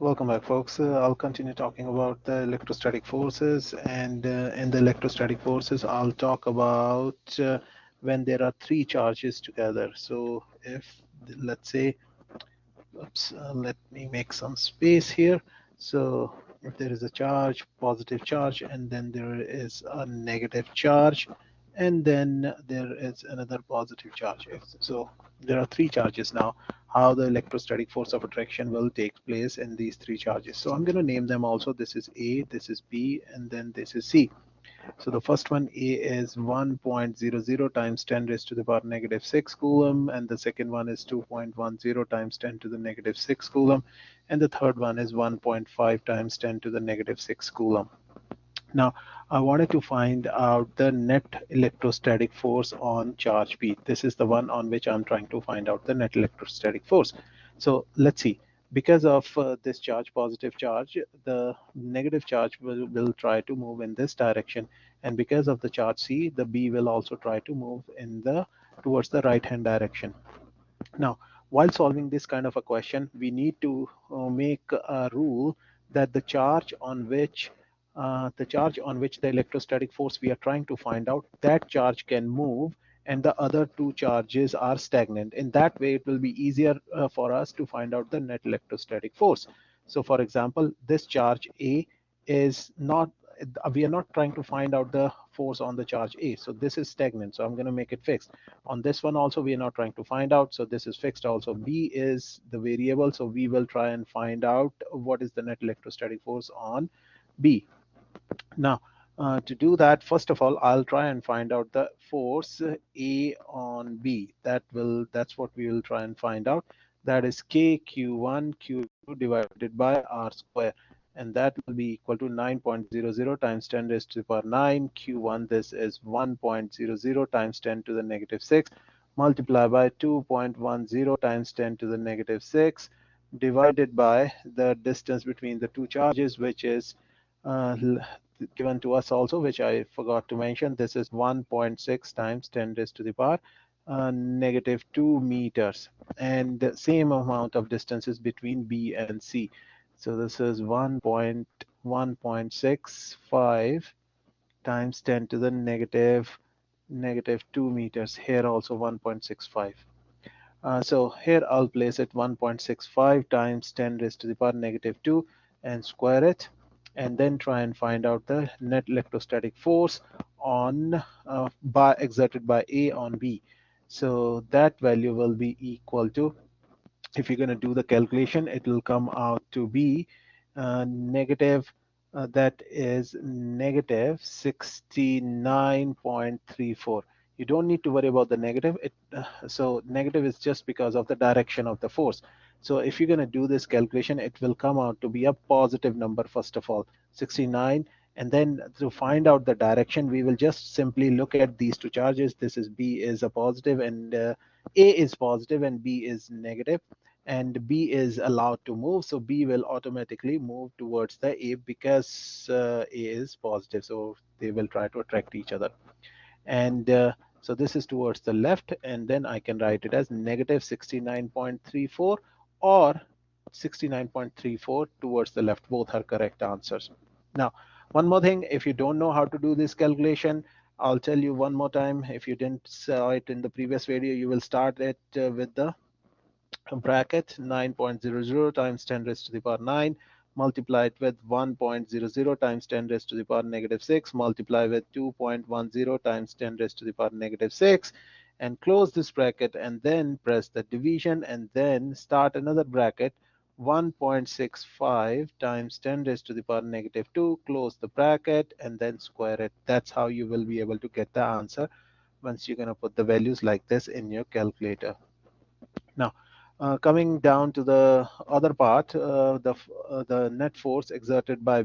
Welcome back, folks. I'll continue talking about the electrostatic forces, and in the electrostatic forces, I'll talk about when there are three charges together. So, if let's say, oops, let me make some space here. So, if there is a charge, positive charge, and then there is a negative charge, and then there is another positive charge. So, there are three charges now. How the electrostatic force of attraction will take place in these three charges. So, I'm going to name them also. This is A, this is B, and then this is C. So the first one, A, is 1.00 times 10 raised to the power negative 6 coulomb, and the second one is 2.10 times 10 to the negative 6 coulomb, and the third one is 1.5 times 10 to the negative 6 coulomb. Now, I wanted to find out the net electrostatic force on charge P. This is the one on which I'm trying to find out the net electrostatic force. So let's see. Because of this charge, positive charge, the negative charge will try to move in this direction. And because of the charge C, the B will also try to move in the towards the right hand direction. Now, while solving this kind of a question, we need to make a rule that the charge on which the electrostatic force we are trying to find out, that charge can move and the other two charges are stagnant. In that way, it will be easier for us to find out the net electrostatic force. So for example, this charge A is not, we are not trying to find out the force on the charge A. So this is stagnant. So I'm going to make it fixed. On this one also, we are not trying to find out. So this is fixed also. B is the variable. So we will try and find out what is the net electrostatic force on B. Now, to do that, first of all, I'll try and find out the force A on B. That's what we will try and find out. That is K Q1 Q2 divided by R square. And that will be equal to 9.00 times 10 raised to the power 9. Q1, this is 1.00 times 10 to the negative 6, multiplied by 2.10 times 10 to the negative 6, divided by the distance between the two charges, which is uh, given to us also, which I forgot to mention. This is 1.6 times 10 raised to the power negative 2 meters, and the same amount of distances between B and C. So this is 1.1.65 times 10 to the negative 2 meters. Here also 1.65. So here I'll place it 1.65 times 10 raised to the power negative 2 and square it, and then try and find out the net electrostatic force on by exerted by A on B. So that value will be equal to, if you're going to do the calculation, it will come out to be negative, that is negative 69.34. You don't need to worry about the negative. So negative is just because of the direction of the force. So if you're going to do this calculation, it will come out to be a positive number, first of all, 69. And then to find out the direction, we will just simply look at these two charges. This is B is a positive, and A is positive and B is negative, and B is allowed to move. So B will automatically move towards the A because A is positive. So they will try to attract each other. And so this is towards the left, and then I can write it as negative 69.34 or 69.34 towards the left. Both are correct answers. Now, one more thing, if you don't know how to do this calculation, I'll tell you one more time. If you didn't saw it in the previous video, you will start it with the bracket 9.00 times 10 raised to the power 9, multiply it with 1.00 times 10 raised to the power negative 6, multiply with 2.10 times 10 raised to the power negative 6, and close this bracket, and then press the division, and then start another bracket 1.65 times 10 raised to the power negative 2, close the bracket, and then square it. That's how you will be able to get the answer once you're going to put the values like this in your calculator. Now, coming down to the other part, the net force exerted by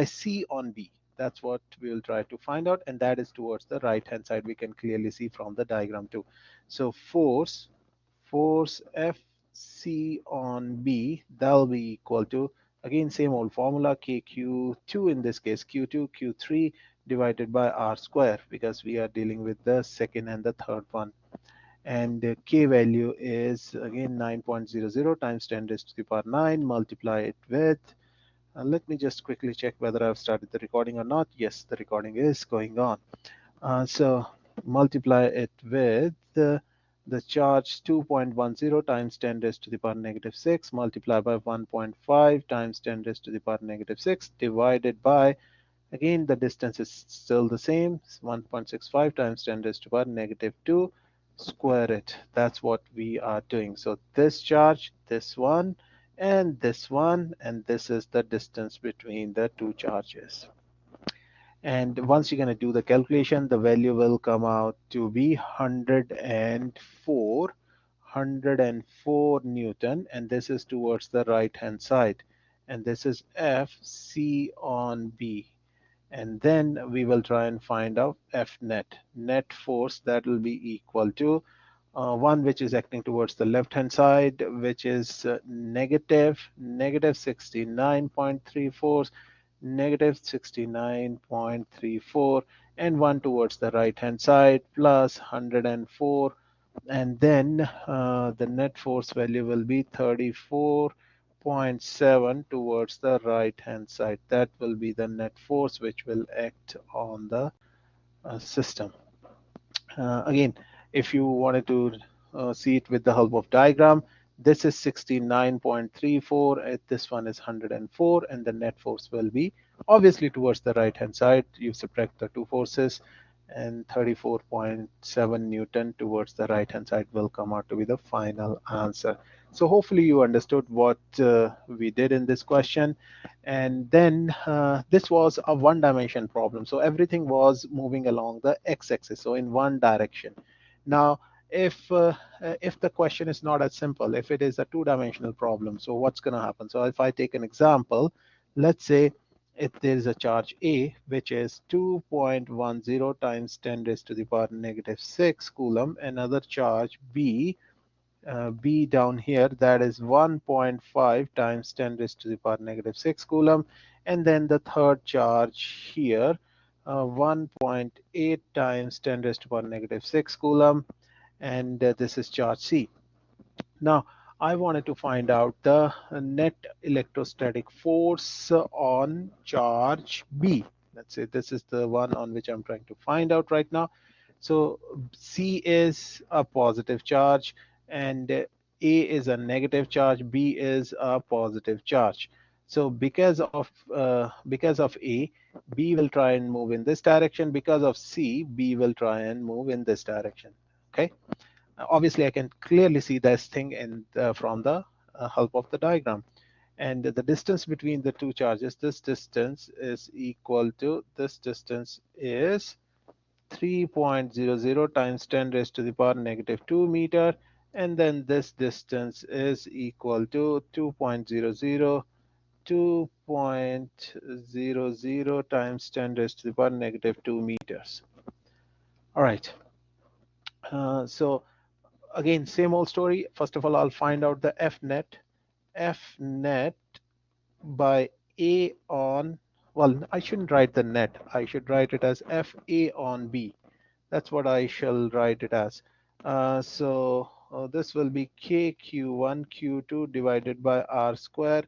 C on B. That's what we will try to find out, and that is towards the right hand side. We can clearly see from the diagram too. So force FC on B, that'll be equal to, again, same old formula, KQ2, in this case Q2 Q3 divided by R square, because we are dealing with the second and the third one. and the K value is again 9.00 times 10 raised to the power 9. Multiply it with, let me just quickly check whether I've started the recording or not. Yes, the recording is going on. So multiply it with the charge 2.10 times 10 raised to the power negative 6, multiply by 1.5 times 10 raised to the power negative 6, divided by, again, the distance is still the same, 1.65 times 10 raised to the power negative 2, square it. That's what we are doing. So this charge, this one, and this one, and this is the distance between the two charges. And once you're going to do the calculation, the value will come out to be 104 Newton, and this is towards the right hand side. And this is F C on B. And then we will try and find out F net force, that will be equal to one which is acting towards the left hand side, which is negative 69.34, negative 69.34, and one towards the right hand side plus 104, and then the net force value will be 34.7 towards the right hand side. That will be the net force which will act on the system. Again, if you wanted to see it with the help of diagram, this is 69.34, this one is 104, and the net force will be obviously towards the right hand side. You subtract the two forces, and 34.7 Newton towards the right hand side will come out to be the final answer. So hopefully you understood what we did in this question. And then this was a one dimension problem. So everything was moving along the x-axis, so in one direction. Now, if the question is not as simple, if it is a two-dimensional problem, so what's going to happen? So if I take an example, let's say if there is a charge A, which is 2.10 times 10 raised to the power negative 6 coulomb, another charge B, B down here, that is 1.5 times 10 raised to the power negative 6 coulomb, and then the third charge here, 1.8 times 10 raised to the power negative 6 coulomb, and this is charge C. Now, I wanted to find out the net electrostatic force on charge B. Let's say this is the one on which I'm trying to find out right now. So C is a positive charge, and A is a negative charge, B is a positive charge. So because of A, B will try and move in this direction. Because of C, B will try and move in this direction. Okay. Obviously, I can clearly see this thing from the help of the diagram. And the distance between the two charges, this distance is equal to, this distance is 3.00 times 10 raised to the power negative 2 meter. And then this distance is equal to 2.00 times 10 raised to the power negative 2 meters. All right. So again, same old story. First of all, I'll find out the F net by A on, well, I shouldn't write the net. I should write it as FA on B. That's what I shall write it as. So this will be KQ1 Q2 divided by R square.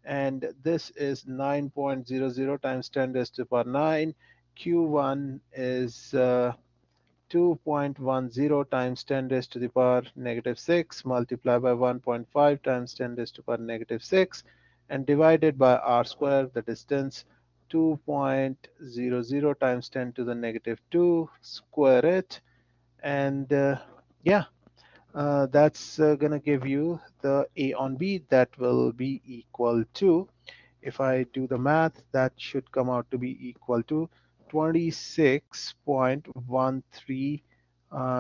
And this is 9.00 times 10 raised to the power 9. Q1 is 2.10 times 10 raised to the power negative 6 multiplied by 1.5 times 10 raised to the power negative 6 and divided by r square, the distance 2.00 times 10 to the negative 2, square it, and yeah, that's going to give you the A on B. That will be equal to, if I do the math, that should come out to be equal to 26.13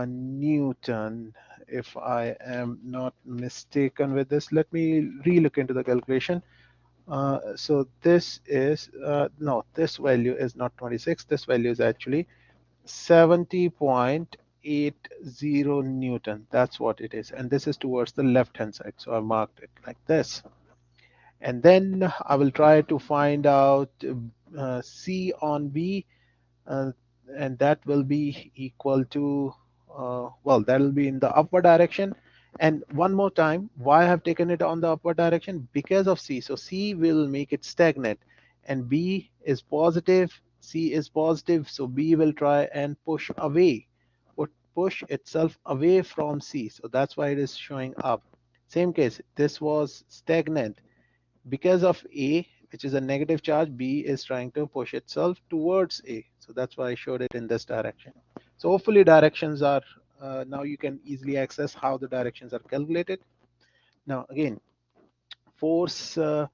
Newton, if I am not mistaken with this. Let me re-look into the calculation. So this is, no, this value is not 26. This value is actually 70.80 Newton. That's what it is. And this is towards the left-hand side. So I marked it like this. And then I will try to find out C on B, uh, and that will be equal to well, that will be in the upward direction. And one more time, why I have taken it on the upward direction? Because of C. So C will make it stagnant, and B is positive, C is positive, so B will try and push away, push itself away from C. So that's why it is showing up. Same case, this was stagnant. Because of A, which is a negative charge, B is trying to push itself towards A. So that's why I showed it in this direction. So hopefully directions are, now you can easily access how the directions are calculated. Now again, force, uh,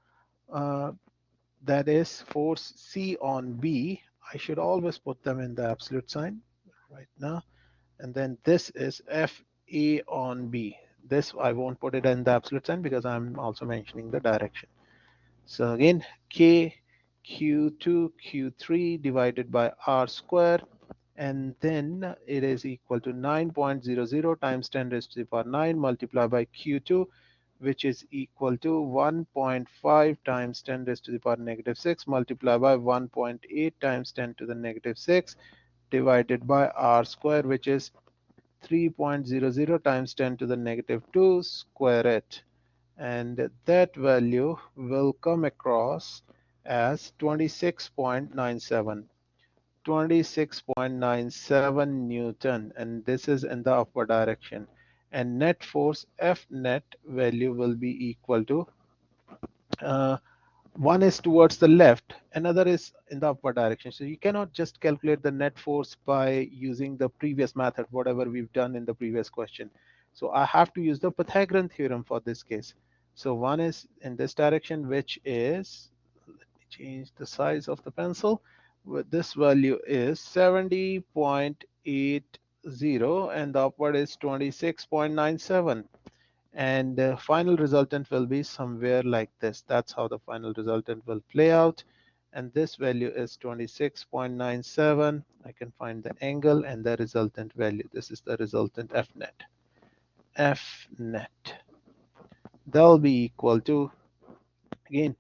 that is force C on B, I should always put them in the absolute sign right now. And then this is FA on B. This I won't put it in the absolute sign because I'm also mentioning the direction. So again, K Q2 Q3 divided by R square, and then it is equal to 9.00 times 10 raised to the power 9 multiplied by Q2, which is equal to 1.5 times 10 raised to the power negative 6 multiplied by 1.8 times 10 to the negative 6 divided by R square, which is 3.00 times 10 to the negative 2 square it, and that value will come across as 26.97 Newton, and this is in the upward direction. And net force F net value will be equal to, uh, one is towards the left, another is in the upward direction. So you cannot just calculate the net force by using the previous method, whatever we've done in the previous question. So I have to use the Pythagorean theorem for this case. So one is in this direction, which is, let me change the size of the pencil. This value is 70.80 and the upward is 26.97, and the final resultant will be somewhere like this. That's how the final resultant will play out, and this value is 26.97. I can find the angle and the resultant value. This is the resultant F net. F net, that'll be equal to, again,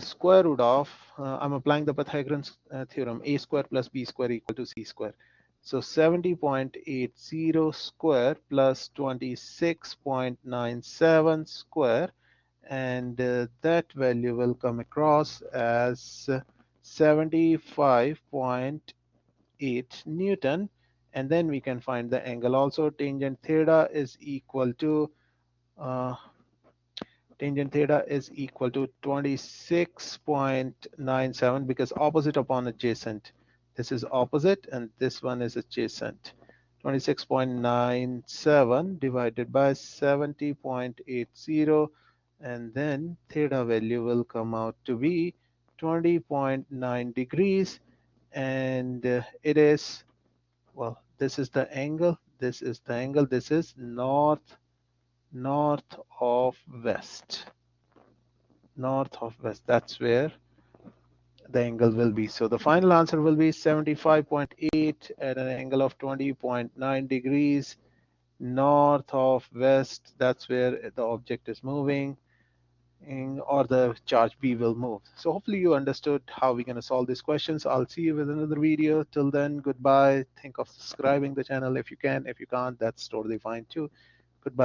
square root of, I'm applying the Pythagorean theorem, a square plus b square equal to c square. So 70.80 square plus 26.97 square, and that value will come across as 75.8 Newton. And then we can find the angle also. Tangent theta is equal to, uh, tangent theta is equal to 26.97, because opposite upon adjacent. This is opposite and this one is adjacent. 26.97 divided by 70.80, and then theta value will come out to be 20.9 degrees, and it is, well, this is the angle, this is the angle, this is north of west, that's where the angle will be. So the final answer will be 75.8 at an angle of 20.9 degrees north of west. That's where the object is moving, or the charge B will move. So hopefully you understood how we're going to solve these questions. I'll see you with another video. Till then, goodbye. Think of subscribing the channel if you can. If you can't, that's totally fine too.